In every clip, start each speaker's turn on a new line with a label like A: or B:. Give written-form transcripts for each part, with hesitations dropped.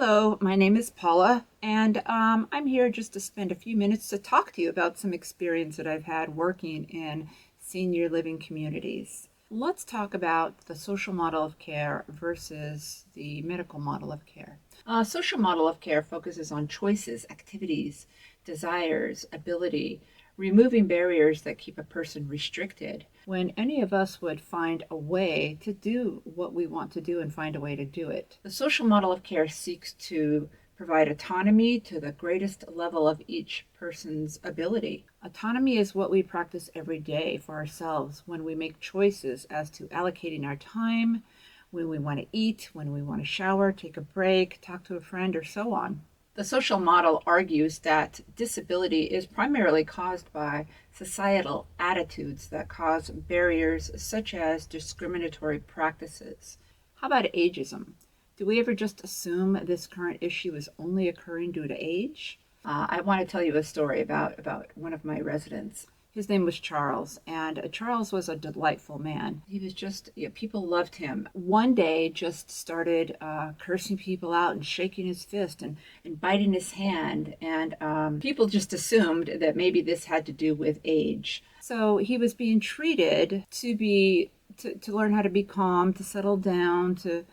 A: Hello, my name is Paula, and I'm here just to spend a few minutes to talk to you about some experience that I've had working in senior living communities. Let's talk about the social model of care versus the medical model of care. Social model of care focuses on choices, activities, desires, ability, removing barriers that keep a person restricted. When any of us would find a way to do what we want to do and find a way to do it. The social model of care seeks to provide autonomy to the greatest level of each person's ability. Autonomy is what we practice every day for ourselves when we make choices as to allocating our time, when we want to eat, when we want to shower, take a break, talk to a friend, or so on. The social model argues that disability is primarily caused by societal attitudes that cause barriers such as discriminatory practices. How about ageism? Do we ever just assume this current issue is only occurring due to age? I want to tell you a story about one of my residents. His name was Charles, and Charles was a delightful man. He was just, people loved him. One day just started cursing people out and shaking his fist and biting his hand, and people just assumed that maybe this had to do with age. So he was being treated to learn how to be calm, to settle down, to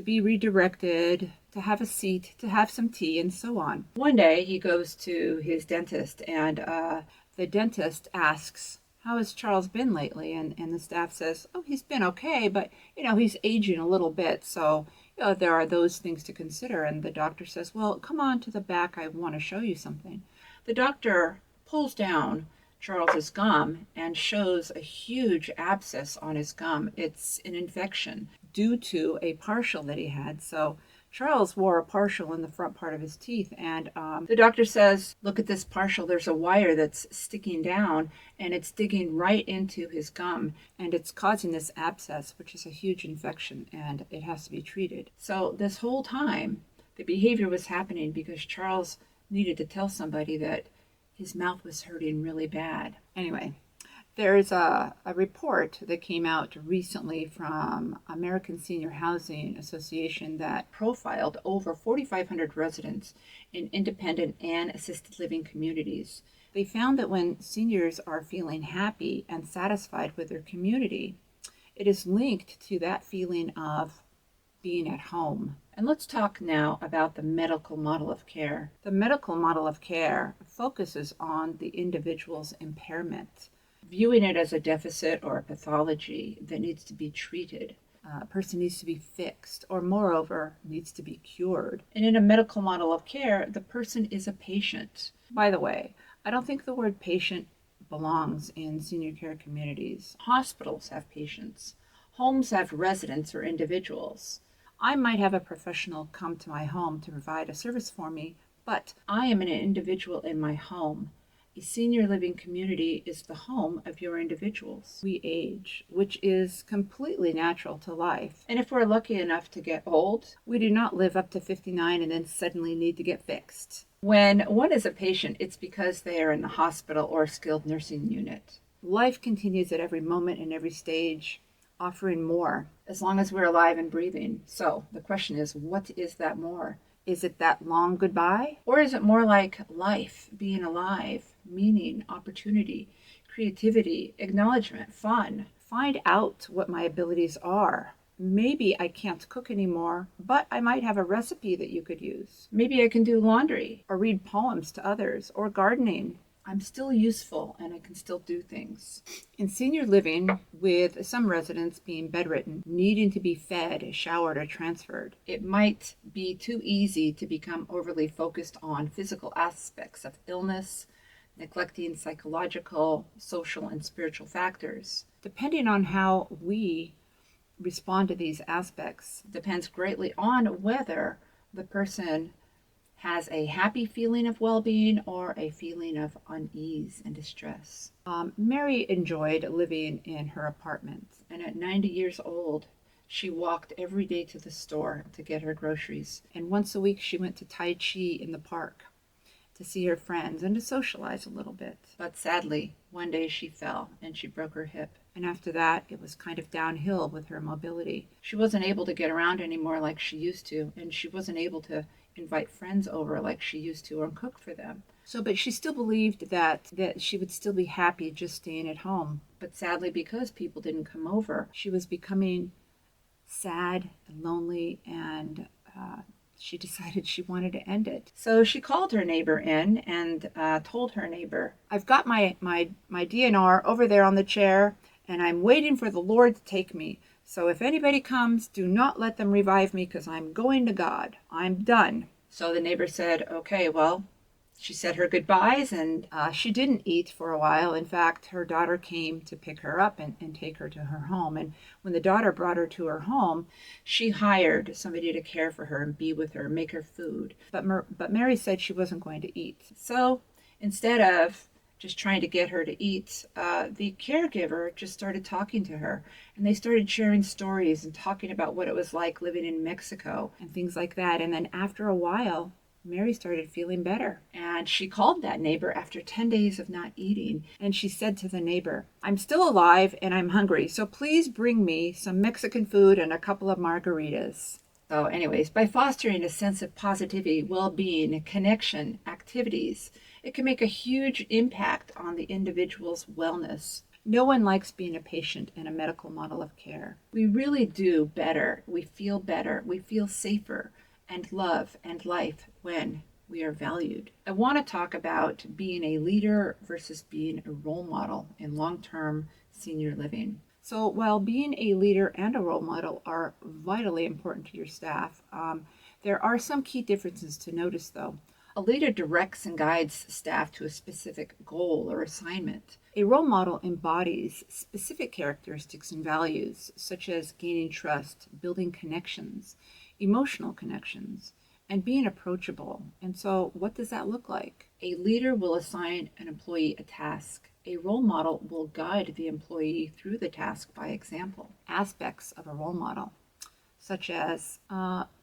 A: be redirected, to have a seat, to have some tea, and so on. One day he goes to his dentist, and the dentist asks, "How has Charles been lately?" And the staff says, "Oh, he's been okay, but, he's aging a little bit, so, there are those things to consider." And the doctor says, "Well, come on to the back. I want to show you something." The doctor pulls down Charles's gum and shows a huge abscess on his gum. It's an infection due to a partial that he had. So Charles wore a partial in the front part of his teeth, and the doctor says, "Look at this partial. There's a wire that's sticking down, and it's digging right into his gum, and it's causing this abscess, which is a huge infection, and it has to be treated." So this whole time, the behavior was happening because Charles needed to tell somebody that his mouth was hurting really bad. Anyway, there's a report that came out recently from American Senior Housing Association that profiled over 4,500 residents in independent and assisted living communities. They found that when seniors are feeling happy and satisfied with their community, it is linked to that feeling of being at home. And let's talk now about the medical model of care. The medical model of care focuses on the individual's impairment, viewing it as a deficit or a pathology that needs to be treated. A person needs to be fixed, or moreover, needs to be cured. And in a medical model of care, the person is a patient. By the way, I don't think the word patient belongs in senior care communities. Hospitals have patients. Homes have residents or individuals. I might have a professional come to my home to provide a service for me, but I am an individual in my home. A senior living community is the home of your individuals. We age, which is completely natural to life. And if we're lucky enough to get old, we do not live up to 59 and then suddenly need to get fixed. When one is a patient, it's because they are in the hospital or skilled nursing unit. Life continues at every moment and every stage, offering more, as long as we're alive and breathing. So the question is, what is that more? Is it that long goodbye? Or is it more like life, being alive, meaning, opportunity, creativity, acknowledgement, fun? Find out what my abilities are. Maybe I can't cook anymore, but I might have a recipe that you could use. Maybe I can do laundry, or read poems to others, or gardening. I'm still useful and I can still do things. In senior living, with some residents being bedridden, needing to be fed, showered, or transferred, it might be too easy to become overly focused on physical aspects of illness, neglecting psychological, social, and spiritual factors. Depending on how we respond to these aspects depends greatly on whether the person has a happy feeling of well-being or a feeling of unease and distress. Mary enjoyed living in her apartment, and at 90 years old, she walked every day to the store to get her groceries, and once a week she went to Tai Chi in the park to see her friends and to socialize a little bit. But sadly, one day she fell and she broke her hip. And after that, it was kind of downhill with her mobility. She wasn't able to get around anymore like she used to, and she wasn't able to invite friends over like she used to or cook for them. So, but she still believed that she would still be happy just staying at home. But sadly, because people didn't come over, she was becoming sad and lonely, and she decided she wanted to end it. So she called her neighbor in and told her neighbor, "I've got my DNR over there on the chair, and I'm waiting for the Lord to take me. So if anybody comes, do not let them revive me, because I'm going to God. I'm done." So the neighbor said, "Okay, well," she said her goodbyes, and she didn't eat for a while. In fact, her daughter came to pick her up and take her to her home. And when the daughter brought her to her home, she hired somebody to care for her and be with her, make her food. But Mary said she wasn't going to eat. So instead of just trying to get her to eat, the caregiver just started talking to her. And they started sharing stories and talking about what it was like living in Mexico and things like that. And then after a while, Mary started feeling better, and she called that neighbor after 10 days of not eating, and she said to the neighbor, "I'm still alive and I'm hungry, so please bring me some Mexican food and a couple of margaritas." So anyways, by fostering a sense of positivity, well-being, connection, activities, it can make a huge impact on the individual's wellness. No one likes being a patient in a medical model of care. We really do better, we feel safer, and love and life when we are valued. I want to talk about being a leader versus being a role model in long-term senior living. So while being a leader and a role model are vitally important to your staff, there are some key differences to notice though. A leader directs and guides staff to a specific goal or assignment. A role model embodies specific characteristics and values, such as gaining trust, building connections, emotional connections, and being approachable. And so, what does that look like? A leader will assign an employee a task. A role model will guide the employee through the task by example. Aspects of a role model, such as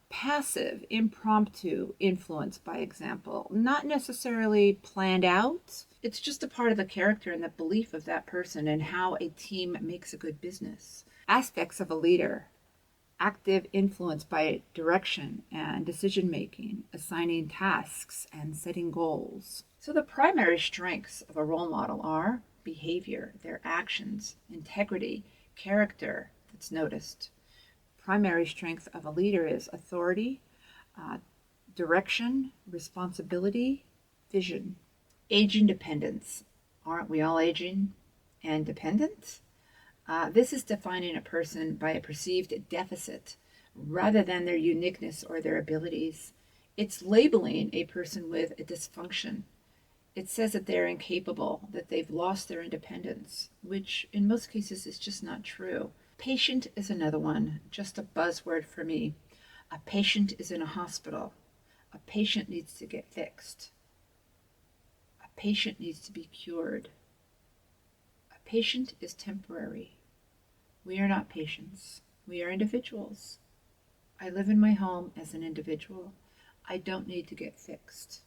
A: passive, impromptu influence by example, not necessarily planned out. It's just a part of the character and the belief of that person and how a team makes a good business. Aspects of a leader, active influence by direction and decision making, assigning tasks, and setting goals. So, the primary strengths of a role model are behavior, their actions, integrity, character that's noticed. Primary strength of a leader is authority, direction, responsibility, vision. Aging dependence. Aren't we all aging and dependent? This is defining a person by a perceived deficit rather than their uniqueness or their abilities. It's labeling a person with a dysfunction. It says that they're incapable, that they've lost their independence, which in most cases is just not true. Patient is another one, just a buzzword for me. A patient is in a hospital. A patient needs to get fixed. A patient needs to be cured. A patient is temporary. We are not patients. We are individuals. I live in my home as an individual. I don't need to get fixed.